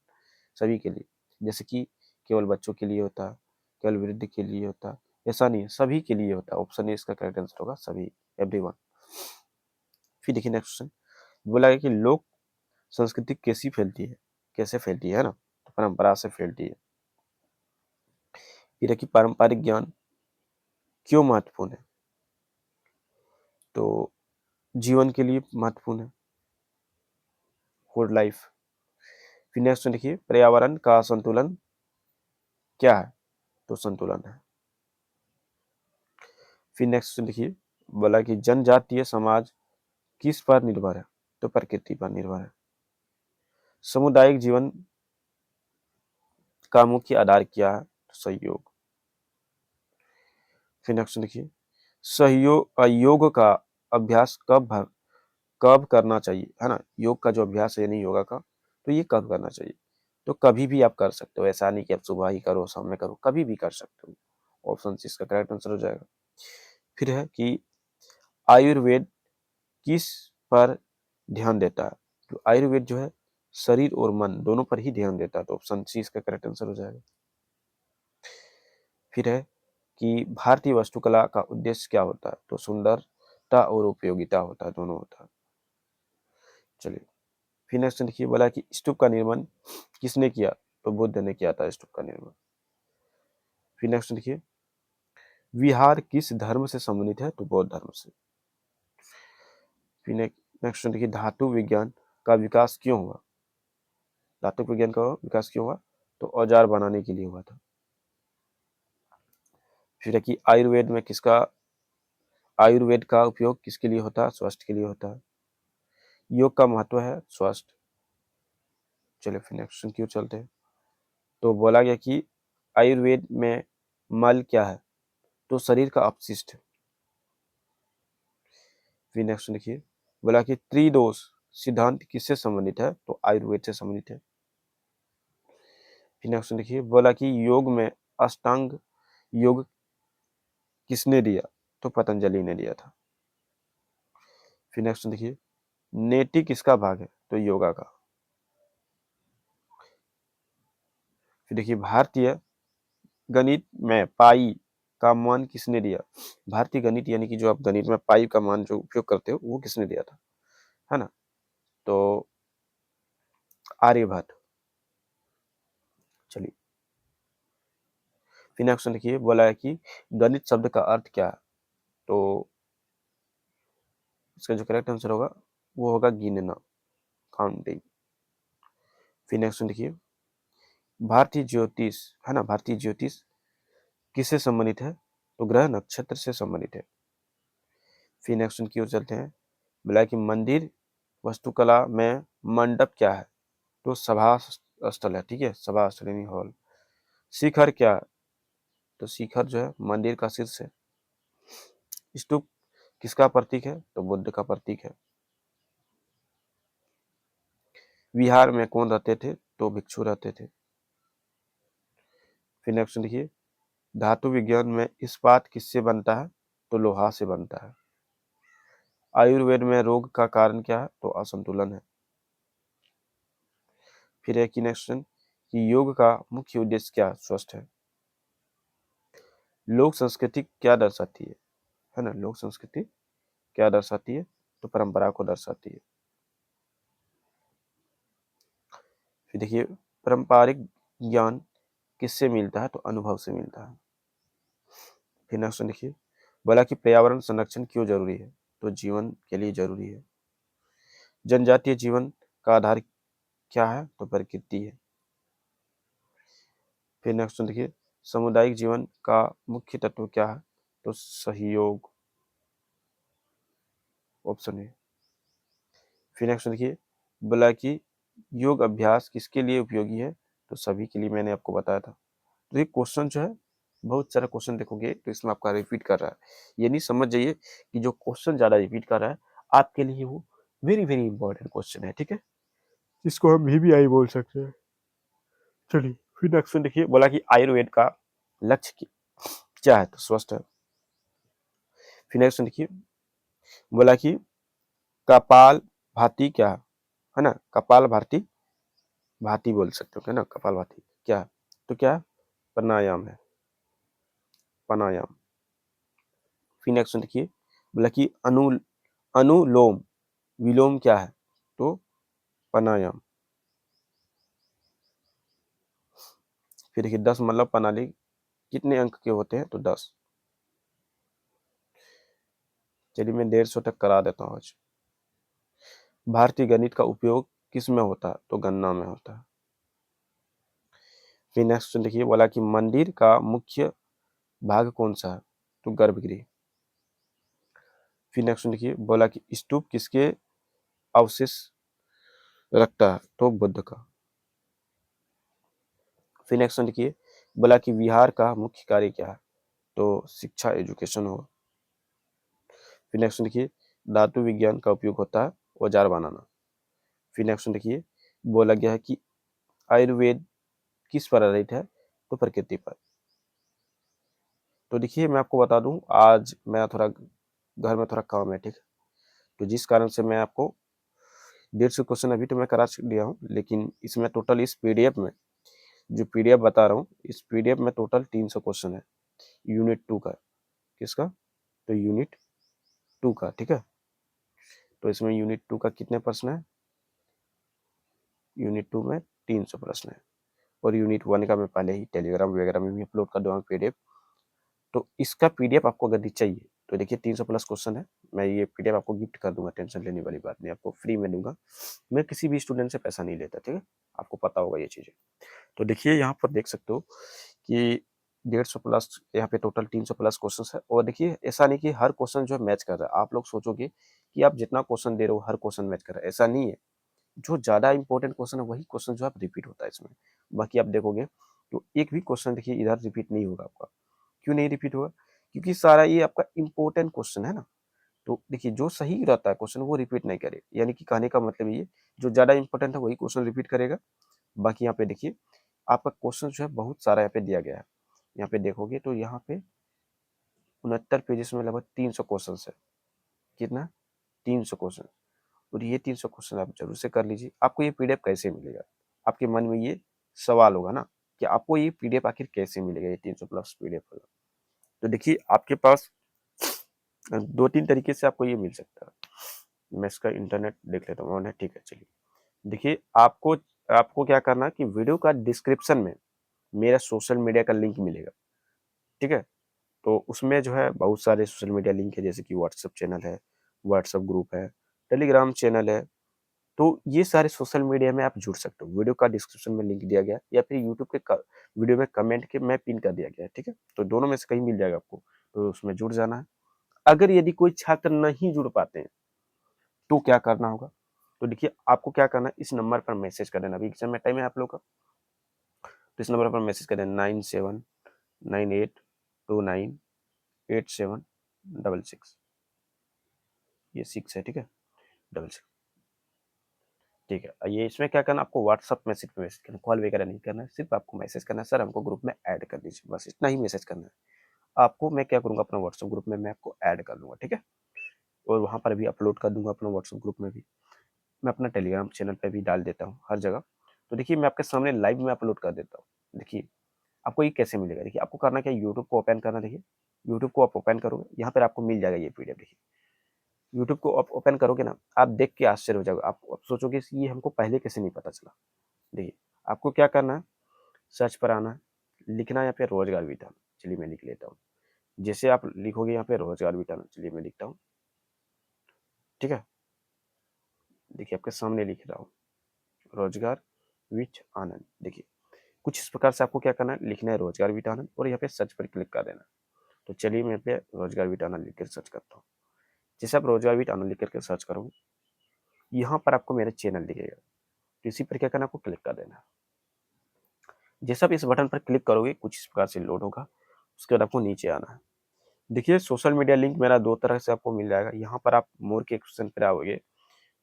सभी के लिए। जैसे कि केवल बच्चों के लिए होता है, केवल वृद्ध के लिए होता है, ऐसा नहीं है, सभी के लिए होता है। ऑप्शन ए इसका करेक्ट आंसर होगा, सभी, एवरीवन। फिर देखिए नेक्स्ट क्वेश्चन, बोला है कि लोक संस्कृति कैसी फैलती है, कैसे फैलती है ना, तो परंपरा से फैलती है। फिर है कि पारंपरिक ज्ञान क्यों महत्वपूर्ण है, तो जीवन के लिए महत्वपूर्ण है, गुड लाइफ। फिर नेक्स्ट देखिए, पर्यावरण का संतुलन क्या है, तो संतुलन है। फिर नेक्स्ट देखिए, बोला कि जनजातीय समाज किस पर निर्भर है, तो प्रकृति पर निर्भर है। सामुदायिक जीवन का मुख्य आधार क्या है, तो सहयोग। फिर नेक्स्ट देखिए, सहयोग योग का अभ्यास कब करना चाहिए, है ना। योग का जो अभ्यास है यानी योगा का, तो ये कब करना चाहिए, तो कभी भी आप कर सकते हो, ऐसा नहीं कि आप सुबह ही करो शाम में करो, कभी भी कर सकते हो। ऑप्शन सी इसका करेक्ट आंसर हो जाएगा। फिर है कि आयुर्वेद किस पर ध्यान देता है, तो आयुर्वेद जो है शरीर और मन दोनों पर ही ध्यान देता है, तो ऑप्शन सी इसका करेक्ट आंसर हो जाएगा। फिर है कि भारतीय वास्तुकला का उद्देश्य क्या होता है, तो सुंदरता और उपयोगिता होता है, दोनों होता है। चलिए फिर नेक्स्ट देखिए, बोला कि स्तूप का निर्माण किसने किया, तो बुद्ध ने किया था स्तूप का निर्माण। फिर नेक्स्ट देखिए, विहार किस धर्म से संबंधित है, तो बौद्ध धर्म से। फिर नेक्स्ट देखिए, धातु विज्ञान का विकास क्यों हुआ, धातु विज्ञान का विकास क्यों हुआ, तो औजार बनाने के लिए हुआ था। फिर है कि आयुर्वेद का उपयोग किसके लिए होता है, स्वास्थ्य के लिए होता है। योग का महत्व है स्वास्थ्य। चलिए फिर नेक्स्ट क्यों चलते हैं, तो बोला गया कि आयुर्वेद में मल क्या है, तो शरीर का अपशिष्ट। फिर नेक्स्ट देखिए, बोला कि त्रिदोष सिद्धांत किससे संबंधित है, तो आयुर्वेद से संबंधित है। फिर नेक्स्ट देखिए, बोला कि योग में अष्टांग योग किसने दिया, तो पतंजलि ने दिया था। फिर नेक्स्ट देखिए, नेति किसका भाग है, तो योगा का। फिर देखिए, भारतीय गणित में पाई का मान किसने दिया, भारतीय गणित यानी कि जो आप गणित में पाई का मान जो उपयोग करते हो वो किसने दिया था, है ना, तो आर्यभट्ट। चलिए फिर नेक्स्ट देखिए, बोला है कि गणित शब्द का अर्थ क्या है, तो इसका जो करेक्ट आंसर होगा वो होगा गिनना, काउंटिंग। फिर नेक्स्ट देखिए, भारतीय ज्योतिष, है ना, भारतीय ज्योतिष किससे संबंधित है, तो ग्रह नक्षत्र से संबंधित है। फिर नेक्स्ट की ओर चलते हैं, बोला कि मंदिर वास्तुकला में मंडप क्या है, तो सभा स्थल है, ठीक है, सभा स्थल यानी हॉल। शिखर क्या है, तो शिखर जो है मंदिर का शीर्ष है। स्तूप किसका प्रतीक है, तो बुद्ध का प्रतीक है। विहार में कौन रहते थे, तो भिक्षु रहते थे। फिर नेक्स्ट देखिए, धातु विज्ञान में इस्पात किससे बनता है, तो लोहा से बनता है। आयुर्वेद में रोग का कारण क्या है, तो असंतुलन है। फिर है कि नेक्स्ट कि योग का मुख्य उद्देश्य क्या, स्वस्थ है। लोक संस्कृति क्या दर्शाती है ना, लोक संस्कृति क्या दर्शाती है, तो परंपरा को दर्शाती है। फिर देखिए, पारंपरिक ज्ञान किससे मिलता है, तो अनुभव से मिलता है। फिर नेक्स्ट देखिए, बोला कि पर्यावरण संरक्षण क्यों जरूरी है, तो जीवन के लिए जरूरी है। जनजातीय जीवन का आधार क्या है, तो प्रकृति है। फिर नेक्स्ट देखिए, सामुदायिक जीवन का मुख्य तत्व क्या है, तो सहयोग, ऑप्शन है। फिर नेक्स्ट देखिए, बोला कि योग अभ्यास किसके लिए उपयोगी है, तो सभी के लिए, मैंने आपको बताया था। तो ये क्वेश्चन जो है, बहुत सारा क्वेश्चन देखोगे तो इसमें आपका रिपीट कर रहा है, ये नहीं समझ जाइए कि जो क्वेश्चन ज्यादा रिपीट कर रहा है आपके लिए वो वेरी वेरी इंपॉर्टेंट क्वेश्चन है, ठीक है, इसको हम भी आई बोल सकते हैं। चलिए फिर नेक्स्ट देखिए, बोला कि आयुर्वेद का लक्ष्य क्या है, तो स्वस्थ है। फिर नेक्स्ट देखिए, बोला कि कपाल भाती क्या है ना, कपाल भारती भाती बोल सकते हो, है ना, कपाल भाती क्या, तो क्या प्राणायाम है, प्राणायाम। फिर नेक्स्ट देखिए, बोला कि अनुलोम विलोम क्या है, तो प्राणायाम। फिर देखिए 10 मतलब प्रणाली कितने अंक के होते हैं, तो 10। चलिए मैं 150 तक करा देता हूँ आज। भारतीय गणित का उपयोग किस में होता है, तो गणना में होता है। फिर नेक्स्ट देखिए, बोला कि मंदिर का मुख्य भाग कौन सा है, तो गर्भगृह। फिर नेक्स्ट देखिए, बोला कि स्तूप किसके अवशेष रखता है, तो बुद्ध का। फिर नेक्स्ट देखिए, बोला कि विहार का मुख्य कार्य क्या है, तो शिक्षा एजुकेशन हो। फिर नेक्स्ट देखिए, धातु विज्ञान का उपयोग होता है औजार बनाना। फिर नेक्स्ट देखिए, बोला गया है कि आयुर्वेद किस पर आधारित है, तो प्रकृति पर। तो देखिए मैं आपको बता दूं, आज मैं थोड़ा घर में थोड़ा काम है, ठीक है, तो जिस कारण से मैं आपको 150 क्वेश्चन अभी तो मैं करा दिया हूँ, लेकिन इसमें टोटल इस पीडीएफ में जो पीडीएफ बता रहा हूँ, इस पीडीएफ में टोटल 300 क्वेश्चन है यूनिट 2 का। किसका, तो यूनिट 2 का, ठीक है। तो इसमें यूनिट 2 का कितने प्रश्न है, यूनिट 2 में 300 प्रश्न है। और यूनिट 1 का मैं पहले ही टेलीग्राम वगैरह में भी अपलोड कर दूंगा पीडीएफ। तो इसका पीडीएफ आपको अगर चाहिए तो देखिए 300 प्लस क्वेश्चन है, मैं ये पीडीएफ आपको गिफ्ट कर दूंगा, टेंशन लेने वाली बात नहीं, आपको फ्री में दूंगा। मैं किसी भी स्टूडेंट से पैसा नहीं लेता, ठीक है, आपको पता होगा ये चीजें। तो देखिए यहाँ पर देख सकते हो कि 150 प्लस, यहाँ पे टोटल 300 प्लस क्वेश्चन है। और देखिए ऐसा नहीं कि हर क्वेश्चन जो है मैच कर रहा है, आप लोग सोचोगे कि आप जितना क्वेश्चन दे रहे हो हर क्वेश्चन मैच कर रहा है, ऐसा नहीं है। जो ज्यादा इंपॉर्टेंट क्वेश्चन है वही क्वेश्चन जो है रिपीट होता है इसमें। बाकी आप देखोगे तो एक भी क्वेश्चन देखिए इधर रिपीट नहीं होगा आपका। क्यों नहीं रिपीट होगा, क्योंकि सारा ये आपका इंपॉर्टेंट क्वेश्चन है ना। तो देखिए जो सही रहता है क्वेश्चन वो रिपीट नहीं करे, यानी कि कहने का मतलब ये, जो ज्यादा इंपॉर्टेंट है वही क्वेश्चन रिपीट करेगा। बाकी यहाँ पे देखिए आपका क्वेश्चन जो है बहुत सारा यहाँ पे दिया गया है। यहाँ पे देखोगे तो यहाँ पे 69 पेजेस में लगभग 300 क्वेश्चन है। कितना, 300 क्वेश्चन। और ये 300 क्वेश्चन आप जरूर से कर लीजिए। आपको ये पीडीएफ कैसे मिलेगा, आपके मन में ये सवाल होगा ना कि आपको ये पीडीएफ आखिर कैसे मिलेगा, ये 300 प्लस पीडीएफ होगा। तो देखिए आपके पास 2-3 तरीके से आपको ये मिल सकता है। मैं इसका इंटरनेट देख लेता हूँ, ठीक है चलिए। देखिए आपको आपको क्या करना है कि वीडियो का डिस्क्रिप्शन में मेरा सोशल मीडिया का लिंक मिलेगा, ठीक है। तो उसमें जो है बहुत सारे सोशल मीडिया लिंक है, जैसे कि व्हाट्सएप चैनल है, व्हाट्सएप ग्रुप है, टेलीग्राम चैनल है। तो ये सारे सोशल मीडिया में आप जुड़ सकते हो। वीडियो का डिस्क्रिप्शन में लिंक दिया गया है, या फिर यूट्यूब के वीडियो में कमेंट के में पिन कर दिया गया है, ठीक है। तो दोनों में से कहीं मिल जाएगा आपको, तो उसमें जुड़ जाना है। अगर यदि कोई छात्र नहीं जुड़ पाते हैं तो क्या करना होगा, तो देखिए आपको क्या करना है, इस नंबर पर मैसेज कर देना। अभी एग्जाम में टाइम है आप लोग का, तो इस नंबर पर मैसेज कर देना 9798298766। ये 6 है, ठीक है, 66, ठीक है। ये इसमें क्या करना, आपको व्हाट्सअप मैसेज पे मैसेज करना, कॉल वगैरह नहीं करना है, सिर्फ आपको मैसेज करना है, सर हमको ग्रुप में ऐड कर दीजिए, बस इतना ही मैसेज करना है आपको। मैं क्या करूंगा, अपना व्हाट्सअप ग्रुप में मैं आपको ऐड कर लूंगा, ठीक है। और वहां पर भी अपलोड कर दूंगा, अपना व्हाट्सअप ग्रुप में भी, मैं अपना टेलीग्राम चैनल पे भी डाल देता हूँ, हर जगह। तो देखिए मैं आपके सामने लाइव में अपलोड कर देता हूँ। देखिए आपको ये कैसे मिलेगा, देखिए आपको करना क्या, यूट्यूब को ओपन करना। देखिए यूट्यूब को आप ओपन करोगे, यहाँ पर आपको मिल जाएगा ये पीडीएफ। देखिए यूट्यूब को आप ओपन करोगे ना, आप देख के आश्चर्य हो जाओगे, आप सोचोगे ये हमको पहले कैसे नहीं पता चला। देखिए आपको क्या करना है, सर्च पर आना है, लिखना है यहाँ पे रोजगार विधान। चलिए मैं लिख लेता हूँ, जैसे आप लिखोगे यहाँ पे रोजगार विधान, चलिए मैं लिखता हूँ, ठीक है। देखिए आपके सामने लिख रहा हूँ, रोजगार विथ आनंद। देखिए कुछ इस प्रकार से आपको क्या करना है, लिखना है रोजगार विथ आनंद, और यहाँ पे सर्च पर क्लिक कर देना। तो चलिए मैं यहाँ पे रोजगार विथ आनंद लिख कर सर्च करता हूँ। जैसे आप रोजगार विथ आनंद लिख करके सर्च करोगे, यहाँ पर आपको मेरा चैनल दिखेगा, तो इसी पर क्या करना, आपको क्लिक कर देना। जैसे आप इस बटन पर क्लिक करोगे कुछ इस प्रकार से लोड होगा, उसके बाद आपको नीचे आना है। देखिए सोशल मीडिया लिंक मेरा 2 तरह से आपको मिल जाएगा। यहाँ पर आप मोर के ऑप्शन पर आओगे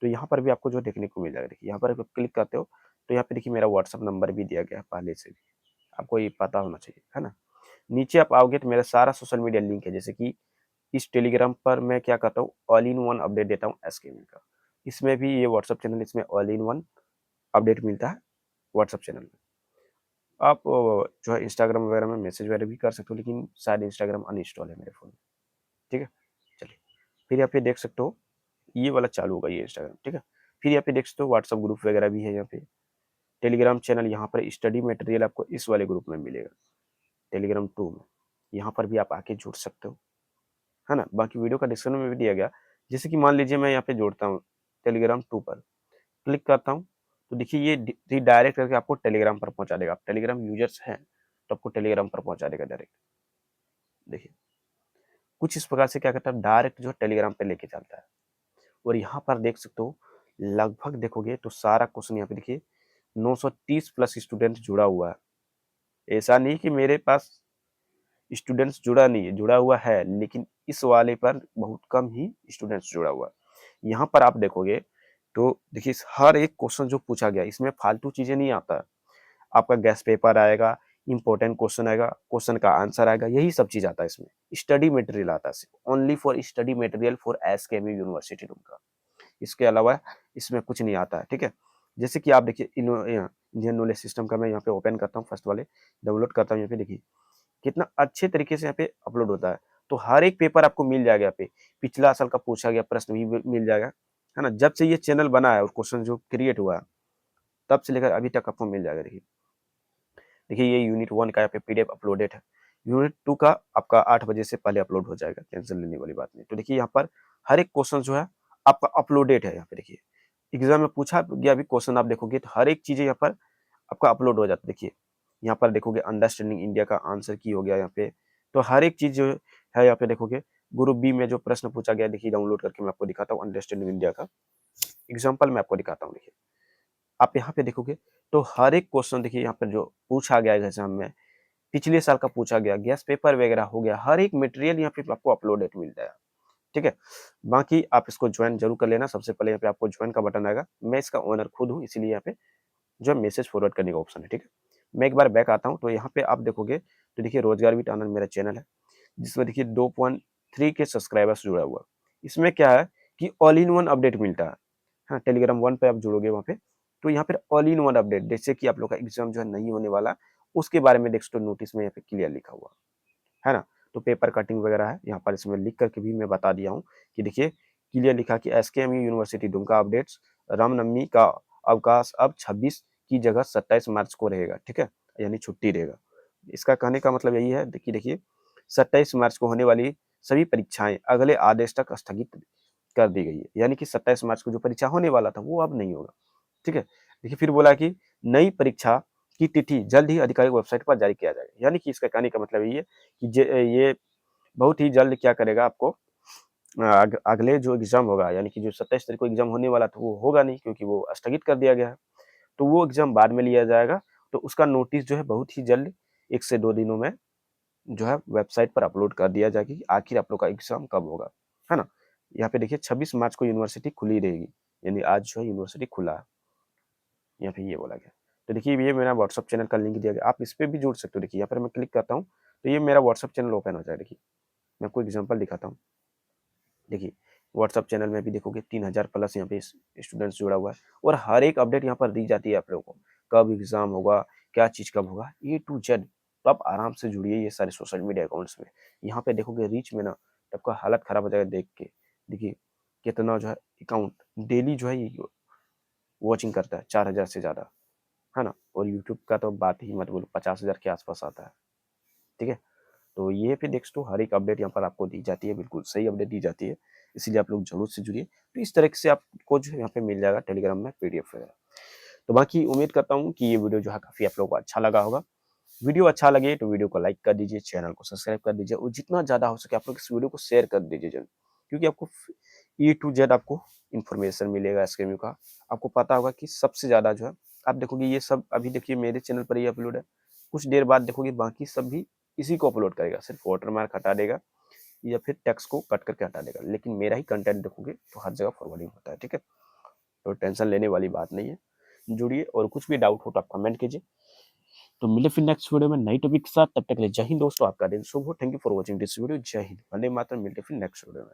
तो यहाँ पर भी आपको जो देखने को मिल जाएगा। देखिए यहाँ पर क्लिक करते हो तो यहाँ पे देखिए मेरा व्हाट्सअप नंबर भी दिया गया है पहले से भी, आपको ये पता होना चाहिए, है ना। नीचे आप आओगे तो मेरा सारा सोशल मीडिया लिंक है, जैसे कि इस टेलीग्राम पर मैं क्या करता हूँ, ऑल इन वन अपडेट देता हूँ एसकेएमयू का। इसमें भी ये व्हाट्सअप चैनल, इसमें ऑल इन वन अपडेट मिलता है व्हाट्सअप चैनल में। आप जो है इंस्टाग्राम वगैरह में मैसेज वगैरह भी कर सकते हो, लेकिन शायद इंस्टाग्राम अनइंस्टॉल है मेरे फ़ोन में, ठीक है। चलिए, फिर यहाँ पे देख सकते हो ये वाला चालू होगा, ये इंस्टाग्राम, ठीक है। फिर यहाँ पे देख सकते हो व्हाट्सअप ग्रुप वगैरह भी है यहाँ पे। टेलीग्राम चैनल, यहाँ पर स्टडी मटेरियल आपको इस वाले ग्रुप में मिलेगा, टेलीग्राम 2 में। यहाँ पर भी आप आके जुड़ सकते हो, है ना। बाकी वीडियो का डिस्क्रिप्शन में भी दिया गया। जैसे कि मान लीजिए मैं यहाँ पे जोड़ता हूँ टेलीग्राम 2 पर, क्लिक करता हूँ, तो देखिए ये रिडायरेक्ट करके आपको टेलीग्राम पर पहुंचा देगा। आप टेलीग्राम यूजर्स हैं तो आपको टेलीग्राम पर पहुंचा देगा डायरेक्ट। देखिए कुछ इस प्रकार से क्या करता है, डायरेक्ट जो है टेलीग्राम पे लेके चलता है। और यहाँ पर देख सकते हो लगभग देखोगे तो सारा क्वेश्चन यहाँ पे देखिए 930 प्लस स्टूडेंट जुड़ा हुआ है। ऐसा नहीं कि मेरे पास स्टूडेंट्स जुड़ा नहीं है, जुड़ा हुआ है, लेकिन इस वाले पर बहुत कम ही स्टूडेंट्स जुड़ा हुआ है। यहाँ पर आप देखोगे तो देखिए हर एक क्वेश्चन जो पूछा गया, इसमें फालतू चीजें नहीं आता। आपका गेस्ट पेपर आएगा, इंपॉर्टेंट क्वेश्चन आएगा, क्वेश्चन का आंसर आएगा, यही सब चीज आता है इसमें। स्टडी मटेरियल आता है सिर्फ, only for study material for SKMU university का। इसके अलावा इसमें कुछ नहीं आता है, ठीक है। जैसे कि आप देखिए इंडियन नॉलेज सिस्टम का मैं यहाँ पे ओपन करता हूँ, फर्स्ट वाले डाउनलोड करता हूँ। यहाँ पे देखिए कितना अच्छे तरीके से यहाँ पे अपलोड होता है। तो हर एक पेपर आपको मिल जाएगा यहाँ पे, पिछला साल का पूछा गया प्रश्न भी मिल जाएगा, है ना। जब से ये चैनल बना है और क्वेश्चन जो क्रिएट हुआ है तब से लेकर अभी तक आपको मिल जाएगा। देखिए देखिए ये यूनिट 1 का यहाँ पे पीडीएफ अपलोडेड है। यूनिट 2 का आपका 8 बजे से पहले अपलोड हो जाएगा, टेंशन लेने वाली बात नहीं। तो देखिए यहाँ पर हर एक क्वेश्चन जो है आपका अपलोडेड है। यहाँ पे देखिए एग्जाम में पूछा गया भी क्वेश्चन आप देखोगे तो हर एक चीजें यहाँ पर आपका अपलोड हो जाता है। देखिए यहाँ पर देखोगे अंडरस्टैंडिंग इंडिया का आंसर की हो गया यहाँ पे। तो हर एक चीज जो है यहाँ पे देखोगे। ग्रुप बी में जो प्रश्न पूछा गया, देखिए डाउनलोड करके मैं आपको दिखाता हूँ अंडरस्टैंडिंग इंडिया का एग्जाम्पल मैं आपको दिखाता हूँ। देखिए आप यहाँ पे देखोगे तो हर एक क्वेश्चन देखिए यहाँ पर जो पूछा गया है एग्जाम में, पिछले साल का पूछा गया, गैस पेपर वगैरह हो गया, हर एक मटेरियल यहाँ पे आपको अपलोडेड मिल जाएगा, ठीक है। बाकी आप इसको ज्वाइन जरूर कर लेना। सबसे पहले यहाँ पे आपको ज्वाइन का बटन आएगा, मैं इसका ओनर खुद हूँ, इसीलिए यहाँ पे जो मैसेज फॉरवर्ड करने का ऑप्शन है, ठीक है। मैं एक बार बैक आता हूँ तो यहाँ पे आप देखोगे तो देखिए रोजगार विद आनंद मेरा चैनल है, जिसमें देखिए 2.3 के सब्सक्राइबर्स जुड़ा हुआ। इसमें क्या है कि ऑल इन वन अपडेट मिलता है। हाँ, टेलीग्राम 1 पे आप जुड़ोगे वहाँ पे तो यहाँ पे ऑल इन वन अपडेट, जैसे कि आप लोग का एग्जाम जो है नहीं होने वाला, उसके बारे में देख सकते हो नोटिस में यहाँ पे क्लियर लिखा हुआ है ना। तो पेपर कटिंग वगैरह है यहाँ पर, इसमें लिख करके भी मैं बता दिया हूँ कि देखिए क्लियर लिखा कि एसकेएमयू यूनिवर्सिटी दुमका अपडेट्स, रामनवमी का अवकाश अब 26 की जगह 27 मार्च को रहेगा, ठीक है, यानी छुट्टी रहेगा। इसका कहने का मतलब यही है कि देखिए 27 मार्च को होने वाली सभी परीक्षाएं अगले आदेश तक स्थगित कर दी गई है, यानी कि 27 मार्च को जो परीक्षा होने वाला था वो अब नहीं होगा, ठीक है। देखिए फिर बोला कि नई परीक्षा की तिथि जल्द ही आधिकारिक वेबसाइट पर जारी किया जाएगा, यानी कि इसका कहने का मतलब ये है कि ये बहुत ही जल्द क्या करेगा आपको अगले जो एग्जाम होगा, यानी कि जो 27 तारीख को एग्जाम होने वाला था वो होगा नहीं, क्योंकि वो स्थगित कर दिया गया है। तो वो एग्जाम बाद में लिया जाएगा। तो उसका नोटिस जो है बहुत ही जल्द 1 से 2 दिनों में जो है वेबसाइट पर अपलोड कर दिया जाएगा कि आखिर आप लोग का एग्जाम कब होगा, है ना। यहाँ पे देखिए 26 मार्च को यूनिवर्सिटी खुली रहेगी, यानी आज जो है यूनिवर्सिटी खुला है, यहाँ पे ये बोला गया। तो देखिए ये मेरा व्हाट्सअप चैनल का लिंक दिया गया, आप इस पे भी जुड़ सकते हो। देखिए यहाँ पर मैं क्लिक करता हूँ तो ये मेरा व्हाट्सअप चैनल ओपन हो जाएगा। देखिए मैं आपको एग्जाम्पल दिखाता हूँ। देखिए व्हाट्सअप चैनल में भी देखोगे 3000 प्लस यहाँ पे स्टूडेंट्स जुड़ा हुआ है, और हर एक अपडेट यहाँ पर दी जाती है आप लोगों को, कब एग्जाम होगा, क्या चीज कब होगा, A to Z। तो आप आराम से जुड़िए ये सारे सोशल मीडिया अकाउंट्स में। यहाँ पे देखोगे रीच में ना तो आपका हालत खराब हो जाएगा देख के। देखिए कितना जो है अकाउंट डेली जो है ये वॉचिंग करता है, 4000 से ज्यादा, है ना। और यूट्यूब का तो बात ही मत बोलो, 50,000 के आसपास आता है, ठीक है। तो ये पे देख तो हर एक अपडेट यहाँ पर आपको दी जाती है, बिल्कुल सही अपडेट दी जाती है, इसीलिए आप लोग जरूर से जुड़िए। तो इस तरह से आपको जो है यहाँ पे मिल जाएगा टेलीग्राम में पीडीएफ वगैरह। तो बाकी उम्मीद करता हूँ कि ये वीडियो जो है काफी आप लोगों को अच्छा लगा होगा। वीडियो अच्छा लगे तो वीडियो को लाइक कर दीजिए, चैनल को सब्सक्राइब कर दीजिए, और जितना ज्यादा हो सके आप लोग इस वीडियो को शेयर कर दीजिए जन, क्योंकि आपको A to Z आपको इन्फॉर्मेशन मिलेगा एसकेएमयू का। आपको पता होगा कि सबसे ज्यादा जो है आप देखोगे ये सब अभी देखिए मेरे चैनल पर ही अपलोड है, कुछ देर बाद देखोगे बाकी सब भी इसी को अपलोड करेगा, सिर्फ वाटरमार्क हटा देगा या फिर टेक्स्ट को कट करके हटा देगा, लेकिन मेरा ही कंटेंट देखोगे तो हर जगह फॉरवर्डिंग होता है, ठीक है। तो टेंशन लेने वाली बात नहीं है, जुड़िए, और कुछ भी डाउट हो तो आप कमेंट कीजिए। तो मिले फिर नेक्स्ट वीडियो में नई टॉपिक के साथ, तब तक के लिए जय हिंद दोस्तों, आपका दिन शुभ हो। Thank you for watching this video. जय हिंद, वंदे मातरम। मिलते फिर नेक्स्ट वीडियो में।